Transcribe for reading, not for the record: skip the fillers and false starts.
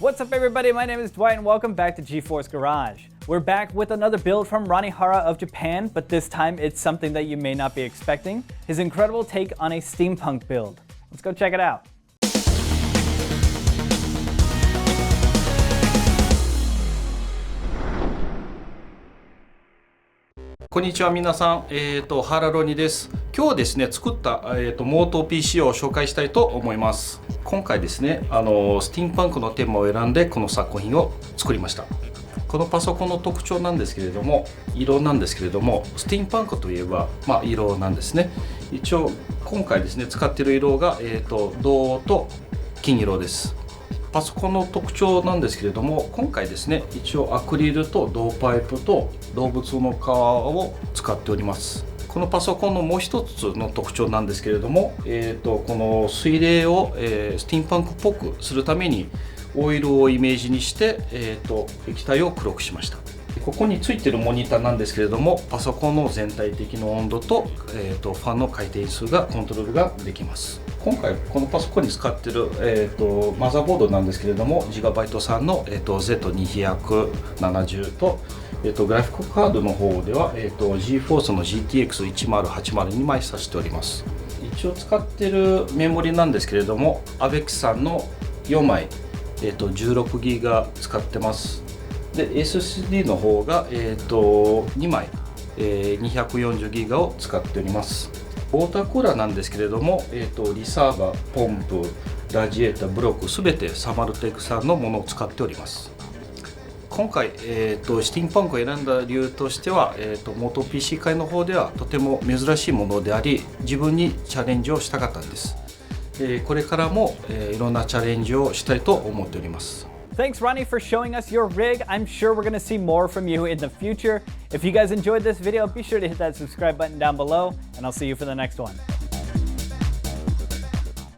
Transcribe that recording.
What's up everybody, my name is Dwight and welcome back to G-Force Garage. We're back with another build from Ranihara of Japan, but this time it's something that you may not be expecting. His incredible take on a steampunk build. Let's go check it out. こんにちは皆さん、原ロニです。今日はですね作った、モート PC を紹介したいと思います。今回ですねスティームパンクのテーマを選んでこの作品を作りました。このパソコンの特徴なんですけれども、色なんですけれども、スティームパンクといえば、色なんですね。一応今回ですね使っている色が、銅と金色です。パソコンの特徴なんですけれども、今回ですね一応アクリルと銅パイプと動物の皮を使っております。このパソコンのもう一つの特徴なんですけれども、この水冷を、スティームパンクっぽくするためにオイルをイメージにして、液体を黒くしました。ここについているモニターなんですけれども、パソコンの全体的な温度と、ファンの回転数がコントロールができます。今回このパソコンに使っている、マザーボードなんですけれども、ギガバイトさんの、Z270 と、グラフィックカードの方では、GeForce の GTX1080 枚挿しております。一応使っているメモリなんですけれども、ABEX さんの4枚、16ギガ使ってます。で SSD の方が、2枚、240ギガを使っております。ウォータークーラーなんですけれども、リサーバー、ポンプ、ラジエーター、ブロックすべてサマルテックさんのものを使っております。今回、スティームパンクを選んだ理由としては、モート PC 界の方ではとても珍しいものであり、自分にチャレンジをしたかったんです。これからも、いろんなチャレンジをしたいと思っております。Thanks, Ronnie, for showing us your rig. I'm sure we're going to see more from you in the future. If you guys enjoyed this video, be sure to hit that subscribe button down below, and I'll see you for the next one.